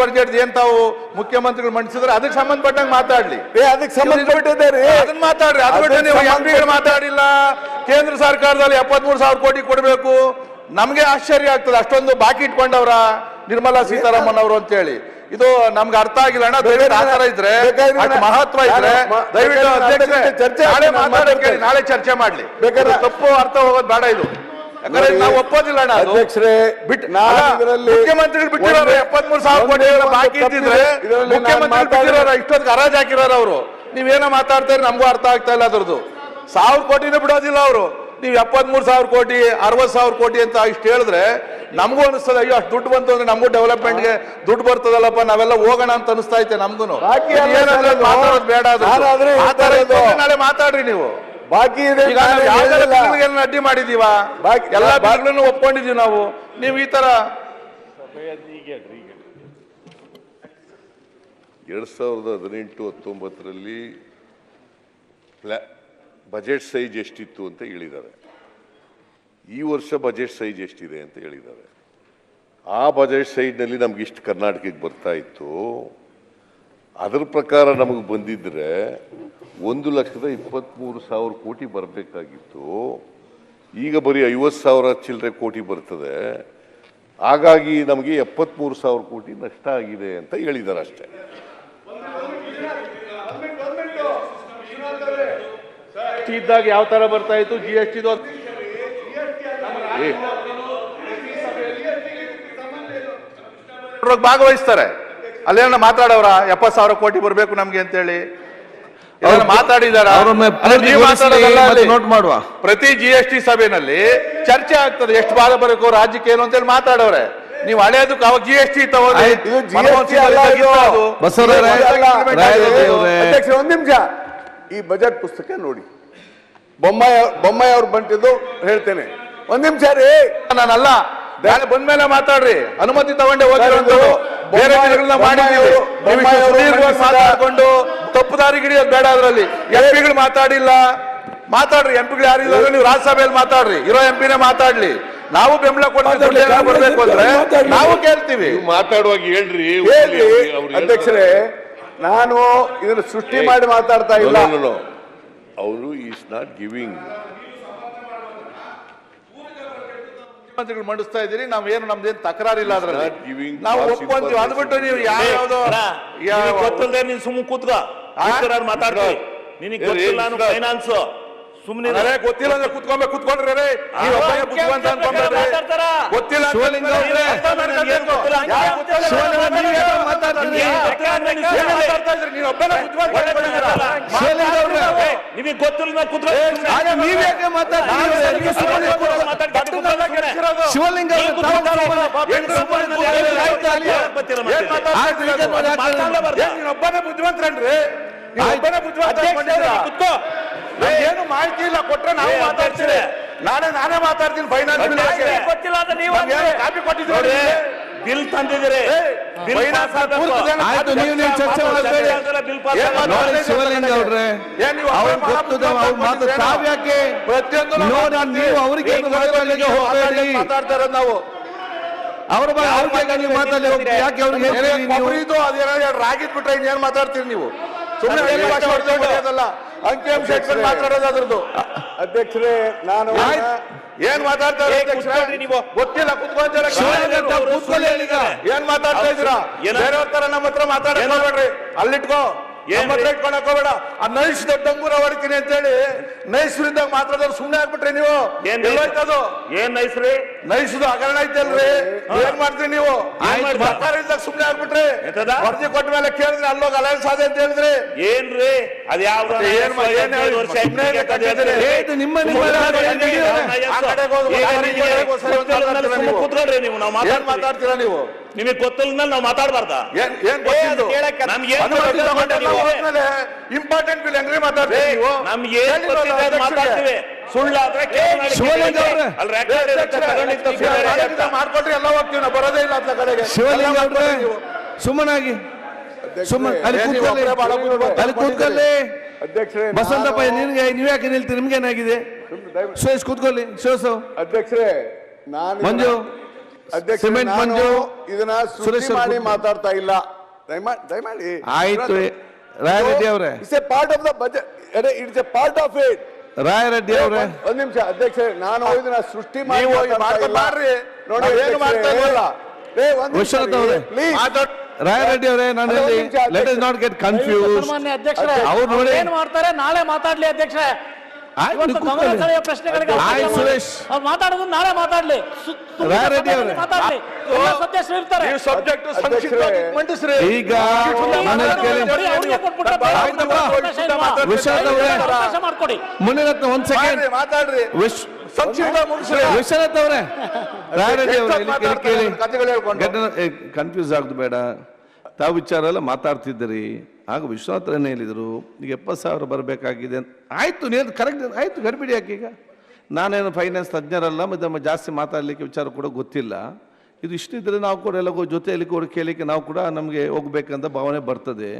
Budget ಏನ್ ತಾವು ಮುಖ್ಯಮಂತ್ರಿಗಳು ಮಂಡಿಸಿದ್ರೆ ಅದಕ್ಕೆ ಸಂಬಂಧಪಟ್ಟಂಗೆ ಮಾತಾಡ್ಲಿ. ಅದಕ್ಕೆ ಸಂಬಂಧಪಟ್ಟಿದ್ದಾರೆ ಅದನ್ನ ಮಾತಾಡ್ರಿ. ಅದು ಬಿಟ್ಟು ನೀವು ಎಂಪಿಗಳು ಮಾತಾಡಿಲ್ಲ. ಕೇಂದ್ರ ಸರ್ಕಾರದಲ್ಲಿ 73,000 ಕೋಟಿ ಕೊಡಬೇಕು. ನಮ್ಗೆ ಆಶ್ಚರ್ಯ ಆಗ್ತದೆ, ಅಷ್ಟೊಂದು ಬಾಕಿ ಇಟ್ಕೊಂಡವ್ರ ನಿರ್ಮಲಾ ಸೀತಾರಾಮನ್ ಅವರು ಅಂತ ಹೇಳಿ. ಇದು ನಮ್ಗೆ ಅರ್ಥ ಆಗಿಲ್ಲ ಅಣ್ಣ. ದಯವಿಟ್ಟು ಆ ತರ ಇದ್ರೆ, ಮಹತ್ವ ಇದ್ರೆ ದಯವಿಟ್ಟು ಅಧ್ಯಕ್ಷರೇ ನಾಳೆ ಚರ್ಚೆ ಮಾಡ್ಲಿ. ಬೇಕಾದ್ರೆ ತಪ್ಪು ಅರ್ಥ ಹೋಗೋದು ಬೇಡ. ಇದು ಯಾಕಂದ್ರೆ ನಾವು ಒಪ್ಪೋದಿಲ್ಲ ಅಣ್ಣ. ಅಧ್ಯಕ್ಷರೇ ಬಿಟ್ಟು ಮುಖ್ಯಮಂತ್ರಿಗಳು ಬಿಟ್ಟಿರೋರು 73,000 ಕೋಟಿ ಬಾಕಿ ಇದ್ದಿದ್ರೆ ಮುಖ್ಯಮಂತ್ರಿ ಬಿಟ್ಟಿರೋರು ಇಷ್ಟೊಂದು ಹರಾಜ್ ಹಾಕಿರೋರು ಅವರು. ನೀವೇನೋ ಮಾತಾಡ್ತಾರೆ, ನಮಗೂ ಅರ್ಥ ಆಗ್ತಾ ಇಲ್ಲ ಅದ್ರದ್ದು. 1,000 ಕೋಟಿನೂ ಬಿಡೋದಿಲ್ಲ ಅವರು. ನೀವು 73,000 ಕೋಟಿ 60,000 ಕೋಟಿ ಅಂತ ಇಷ್ಟು ಹೇಳಿದ್ರೆ ನಮಗೂ ಅನಿಸ್ತದೆ, ಅಯ್ಯೋ ಅಷ್ಟು ದುಡ್ಡು ಬಂತು ಅಂದ್ರೆ ನಮಗೂ ಡೆವಲಪ್ಮೆಂಟ್ಗೆ ದುಡ್ಡು ಬರ್ತದಲ್ಲಪ್ಪ, ನಾವೆಲ್ಲ ಹೋಗೋಣ ಅಂತ ಅನಿಸ್ತಾ ಐತೆ ನಮ್ಗೂ. ಮಾತಾಡೋದು ಬೇಡ. ನಾಳೆ ಮಾತಾಡ್ರಿ ನೀವು. ಬಾಕಿ ಇದೆ ಅಡ್ಡಿ ಮಾಡಿದೀವ, ಎಲ್ಲ ಬಿಲ್ಗಳನ್ನು ಒಪ್ಕೊಂಡಿದೀವಿ ನಾವು. ನೀವು ಈ ತರ 2018-19ರಲ್ಲಿ ಬಜೆಟ್ ಸೈಜ್ ಎಷ್ಟಿತ್ತು ಅಂತ ಹೇಳಿದ್ದಾರೆ. ಈ ವರ್ಷ ಬಜೆಟ್ ಸೈಜ್ ಎಷ್ಟಿದೆ ಅಂತ ಹೇಳಿದ್ದಾರೆ. ಆ ಬಜೆಟ್ ಸೈಜ್ನಲ್ಲಿ ನಮ್ಗೆ ಇಷ್ಟು ಕರ್ನಾಟಕಕ್ಕೆ ಬರ್ತಾ ಇತ್ತು. ಅದರ ಪ್ರಕಾರ ನಮಗೆ ಬಂದಿದ್ರೆ 1,23,000 ಕೋಟಿ ಬರಬೇಕಾಗಿತ್ತು. ಈಗ ಬರೀ 50,000 ಚಿಲ್ಲರೆ ಕೋಟಿ ಬರ್ತದೆ. ಹಾಗಾಗಿ ನಮಗೆ 73,000 ಕೋಟಿ ನಷ್ಟ ಆಗಿದೆ ಅಂತ ಹೇಳಿದ್ದಾರೆ ಅಷ್ಟೇ. ಇದ್ದಾಗ ಯಾವ ತರ ಬರ್ತಾ ಇತ್ತು GST ಭಾಗವಹಿಸ್ತಾರೆ. ಅಲ್ಲೇನ ಮಾತಾಡೋರ 70,000 ಕೋಟಿ ಬರ್ಬೇಕು ನಮ್ಗೆ ಅಂತೇಳಿ ಮಾತಾಡಿದಾರ. ನೋಟ್ ಮಾಡುವ ಪ್ರತಿ GST ಸಭೆಯಲ್ಲಿ ಚರ್ಚೆ ಆಗ್ತದೆ, ಎಷ್ಟು ಭಾಗ ಬರಬೇಕು ರಾಜ್ಯಕ್ಕೆ ಏನು ಅಂತೇಳಿ ಮಾತಾಡೋರೆ. ನೀವು ಹಳೆಯದಕ್ಕೆ ಅವಾಗ GST ತಗೊಂಡು ಒಂದ್ ನಿಮಿಷ ಈ ಬಜೆಟ್ ಪುಸ್ತಕ ನೋಡಿ. ಬೊಮ್ಮಾಯಿ ಅವ್ರು ಬಂದಿದ್ದು ಹೇಳ್ತೇನೆ. ಒಂದ್ ನಿಮಿಷ ರೀ, ನಾನಲ್ಲ ಬೇರೆ ಬಂದ್ಮೇಲೆ ಮಾತಾಡ್ರಿ. ಅನುಮತಿ ತಗೊಂಡೆ ಹೋಗಿರೋದು ಬೇರೆ ಮಾತಾಡ್ಕೊಂಡು ತಪ್ಪು ದಾರಿಗೆ ಹಿಡಿಯೋದು ಬೇಡ. ಅದರಲ್ಲಿ ಎಂಪಿಗಳು ಮಾತಾಡಿಲ್ಲ, ಮಾತಾಡ್ರಿ. ಎಂಪಿಗಳು ಯಾರಿಲ್ಲ, ನೀವು ರಾಜ್ಯಸಭೆಯಲ್ಲಿ ಮಾತಾಡ್ರಿ. ಇರೋ ಎಂಪಿನೇ ಮಾತಾಡ್ಲಿ. ನಾವು ಬೆಂಬಲ ಕೊಡ್ತೀವಿ, ಬರ್ಬೇಕು ಅಂದ್ರೆ ನಾವು ಕೇಳ್ತೀವಿ. ಮಾತಾಡುವಾಗ ಹೇಳ್ರಿ. ಅಧ್ಯಕ್ಷರೇ, ನಾನು ಇದನ್ನು ಸೃಷ್ಟಿ ಮಾಡಿ ಮಾತಾಡ್ತಾ ಇಲ್ಲ. ಅವರು ಈಸ್ ನಾಟ್ ಗಿವಿಂಗ್. ಮುಖ್ಯಮಂತ್ರಿಗಳು ಮಂಡಿಸ್ತಾ ಇದ್ದೀರಿ, ನಾವೇನು ನಮ್ದೇನು ತಕರಾರಿಲ್ಲ ಅದ್ರಲ್ಲಿ, ನಾವು ಒಪ್ಕೊಂತೀವಿ. ಅದು ಬಿಟ್ಟು ನೀವು ಯಾವ್ದು ಗೊತ್ತಿಲ್ಲದೆ ನೀನು ಸುಮ್ಮನೆ ಕೂತ್ಕೋ ಮಾತಾಡ್ತೀವಿ. ನಿನಗೆ ಗೊತ್ತಿಲ್ಲ ಫೈನಾನ್ಸ್ ಸುಮ್ಮನೆ ಗೊತ್ತಿಲ್ಲ ಅಂದ್ರೆ ಕುತ್ಕೊಂಡ್ರೆ ಗೊತ್ತಿಲ್ಲ. ನಿಮಗೆ ಗೊತ್ತಿಲ್ಲ ಶಿವಲಿಂಗ ಒಬ್ಬನೇ ಬುದ್ಧಿವಂತರನ್ರಿ. ಏನು ಮಾಹಿತಿ ಇಲ್ಲ ಕೊಟ್ರೆ ನಾವು ಮಾತಾಡ್ತೀವಿ. ನಾನೇ ಮಾತಾಡ್ತೀನಿ. ಫೈನಾನ್ಸ್ ಗೊತ್ತಿಲ್ಲ ಅಂದ್ರೆ ನೀವು ಕಾಪಿ ಕೊಟ್ಟಿದ್ದೀರಿ, ಬಿಲ್ ತಂದಿದ್ದೀರಿ. ಆಯ್ತು, ನೀವು ಚರ್ಚೆ ಮಾಡಬೇಡಿ. ಶಿವಲಿಂಗ ಅವ್ರೆ, ಯಾಕೆ ಪ್ರತಿಯೊಂದು ನೀವು ಅವರಿಗೆ ಮಾತಾಡ್ತಾರ ನಾವು ಅವ್ರ ಬಗ್ಗೆ ನೀವು ಮಾತಾಡಿ. ಯಾಕೆ ಅವ್ರಿಗೆ ಇದು ಅದೇನಾದ್ರು ರಾಗಿದ್ ಬಿಟ್ರೆ ಇನ್ನೇನ್ ಮಾತಾಡ್ತೀರಿ ನೀವು? ಸುಮ್ಮನೆ ಅಂಕಿಅಂಶ ಇಟ್ಕೊಂಡು ಮಾತಾಡೋದು ಅದ್ರದ್ದು. ಅಧ್ಯಕ್ಷರೇ, ನಾನು ಏನ್ ಮಾತಾಡ್ತಾರೆ ನೀವು ಗೊತ್ತಿಲ್ಲ. ಕುತ್ಕೊಳ್ಳಿ. ಏನ್ ಮಾತಾಡ್ತಾ ಇದ್ದೀರಾ? ಬೇರೆಯವ್ರ ತರ ನಮ್ಮ ಹತ್ರ ಮಾತಾಡೋಡ್ರಿ. ಅಲ್ಲಿಟ್ಕೋ, ಇಟ್ಕೊಳಕ್ ಹೋಗ್ಬೇಡ. ಆ ನೈಸ್ ಡಂಗೂರ ಹೊಡಿತೀನಿ ಅಂತ ಹೇಳಿ ನೈಸ್ರಿಂದ ಮಾತಾಡೋರು ಸುಮ್ಮನೆ ಆಗ್ಬಿಟ್ರಿ ನೀವು. ಎಲ್ಲೋಯ್ತದು? ಏನ್ ನೈಸ್ರಿ? ನೈಸ್ದು ಹಗರಣ ಐತಲ್ರಿ. ಏನ್ ಮಾಡ್ತೀರಿ ನೀವು? ಸರ್ಕಾರ ಇದ್ದಾಗ ಸುಮ್ಮನೆ ಆಗ್ಬಿಟ್ರಿ. ವರದಿ ಕೊಟ್ಟ ಮೇಲೆ ಕೇಳಿದ್ರಿ ಅಲ್ಲೋಗ ಅಲಯನ್ಸ್ ಆದ ಅಂತ ಹೇಳಿದ್ರಿ. ಏನ್ರಿ ಅದ್ ಯಾವ ಕೂತ್ಕೊಳ್ರಿ ನೀವು. ನಾವು ಮಾತಾಡ್ತೀರಾ ನೀವು? ನಿಮಗೆ ಗೊತ್ತಿಲ್ಲ ನಾವು ಮಾತಾಡಬಾರ್ದ? ಇಂಪಾರ್ಟೆಂಟ್ ಬಿಲ್ ಹೆಂಗ್ರಿ ಮಾತಾಡ್ತೀವಿ? ನಮ್ಗೆ ಮಾತಾಡ್ತೀವಿ. ಸುಳ್ಳಾದ್ರೆ ಮಾಡ್ಕೊಟ್ರಿ ಎಲ್ಲ ಹೋಗ್ತೀವಿ. ನಾವು ಬರೋದೇ ಇಲ್ಲ ಅಂತ ಕಡೆಗೆ. ಶಿವಲಿಂಗ ಅವ್ರೆ, ಸುಮ್ಮನಾಗಿ ಕೂತ್ಕೊಳ್ಳಿ. ಅಧ್ಯಕ್ಷರೇ, ಬಸವಂತಪ್ಪ ನಿನ್ಗೆ ನೀವ್ಯಾಕೆ ನಿಲ್ತೀರಿ? ನಿಮ್ಗೇನಾಗಿದೆ? ಕೂತ್ಕೊಳ್ಳಿ. ಅಧ್ಯಕ್ಷರೇ, ಮಂಜು ಅಧ್ಯಕ್ಷ ಸಿಮೆಂಟ್ ಮಂಜು ಇದನ್ನ ಸುರೇಶ್ ಸೃಷ್ಟಿ ಮಾಡಿ ಅವ್ರು ಮಾತಾಡ್ತಾ ಇಲ್ಲ. ದಯಮಾಡಿ ಆಯ್ತು ರಾಯರೆಡ್ಡಿ ಅವರೇ, it's A part of the budget, it's A part of it. Rayareddy ಅವರೇ, ಒಂದ್ ನಿಮಿಷ ಅಧ್ಯಕ್ಷ, ನಾನು ಇದನ್ನ ಸೃಷ್ಟಿ ಮಾಡಿ ನೀವು ಹೋಗಿ ಮಾತಾಡ್ತಾ ಇಲ್ಲ. ಮಾಡ್ರಿ. ನೋಡಿ ನಾವೇನು ಮಾಡ್ತಾ ಇಲ್ಲ. ವಿಶ್ವನಾಥ್ ಅವರೇ, ರಾಯರೆಡ್ಡಿ ಅವರೇ, ನಾನು ಅದೇ ಒಂದು ನಿಮಿಷ let us not get confuse. ಸನ್ಮಾನ್ಯ ಅಧ್ಯಕ್ಷರೇ, ಅವ್ರು ನೋಡಿ ಏನ್ ಮಾಡ್ತಾರೆ ನಾಳೆ ಮಾತಾಡ್ಲಿ ಅಧ್ಯಕ್ಷರೇ. ಆಯ್ತು, ಇವತ್ತು ನೀವು ಗಮನ ಕೂತ್ಕೊಳ್ಳಿ. ಸೆಳೆಯೋ ಪ್ರಶ್ನೆಗಳಿಗೆ ಆಯ್ತು, ಸುರೇಶ್. ಅವ್ರು ಮಾತಾಡೋದು ನಾಳೆ ಮಾತಾಡ್ಲಿ. ರಾಯರೆಡ್ಡಿ ಅವರೇ. ಮಾತಾಡ್ಲಿ, ಎಲ್ಲ ಸದಸ್ಯರು ಇರ್ತಾರೆ. ನೀವು ಸಬ್ಜೆಕ್ಟ್ ಸಂಕ್ಷಿಪ್ತವಾಗಿ ಮಂಡಿಸ್ರಿ. ಈಗ ಮನೇಲಿ ಕೇಳಿ. ನೋಡಿ, ಅವ್ರಿಗೆ ಕೊಟ್ಬಿಟ್ರೆ ಬೇರೆ ಆಯ್ತಪ್ಪ. ಅವಕಾಶ ಇಲ್ವಾ? ವಿಶ್ವನಾಥ್ ಅವರೇ, ಅವಕಾಶ ಮಾಡ್ಕೊಡಿ. ಮುನಿರತ್ನ ಒಂದ್ ಸೆಕೆಂಡ್. ಮಾತಾಡ್ರಿ. ಸಂಕ್ಷಿಪ್ತ ಮುಗಿಸ್ರಿ. ವಿಶ್ವನಾಥ್ ಅವರೇ, ರಾಯರೆಡ್ಡಿ ಅವರೇ, ಇಲ್ಲಿ ಕೇಳಿ. ಕಥೆಗಳು ಹೇಳ್ಕೊಂಡು ಕನ್ಫ್ಯೂಸ್ ಆಗುದು ಬೇಡ. ತಾವು ವಿಚಾರ ಎಲ್ಲ ಮಾತಾಡ್ತಿದ್ದೀರಿ. ಆಗ ವಿಶ್ವನಾಥ್ ಏನ್ ಹೇಳಿದ್ರು, ಈಗ 70,000 ಬರಬೇಕಾಗಿದೆ ಅಂತ. ಆಯ್ತು, ನೀವು ಕರೆಕ್ಟ್ ಆಯ್ತು, ಗಡಿಬಿಡಿ ಯಾಕೆ ಈಗ? ನಾನೇನು ಫೈನಾನ್ಸ್ ತಜ್ಞರಲ್ಲ, ಮತ್ತು ಜಾಸ್ತಿ ಮಾತಾಡಲಿಕ್ಕೆ ವಿಚಾರ ಕೂಡ ಗೊತ್ತಿಲ್ಲ. ಇದು ಇಷ್ಟಿದ್ರೆ ನಾವು ಕೂಡ ಎಲ್ಲ ಜೊತೆಯಲ್ಲಿ ಕೂಡ ಕೇಳಲಿಕ್ಕೆ ನಾವು ಕೂಡ ನಮಗೆ ಹೋಗ್ಬೇಕಂತ ಭಾವನೆ ಬರ್ತದೆ.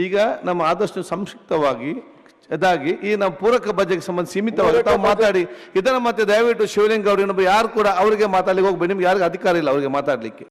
ಈಗ ನಮ್ಮ ಆದಷ್ಟು ಸಂಕ್ಷಿಪ್ತವಾಗಿ ಇದಾಗಿ ಈ ನಮ್ಮ ಪೂರಕ ಬಜೆಟ್ ಸಂಬಂಧ ಸೀಮಿತವಾಗಿ ತಾವು ಮಾತಾಡಿ. ಇದನ್ನು ಮತ್ತೆ ದಯವಿಟ್ಟು ಶಿವಲಿಂಗ ಅವರು ಇನ್ನೊಬ್ಬ ಯಾರು ಕೂಡ ಅವರಿಗೆ ಮಾತಾಡ್ಲಿಕ್ಕೆ ಹೋಗ್ಬೇಡಿ. ನಿಮ್ಗೆ ಯಾರಿಗೂ ಅಧಿಕಾರ ಇಲ್ಲ ಅವರಿಗೆ ಮಾತಾಡ್ಲಿಕ್ಕೆ.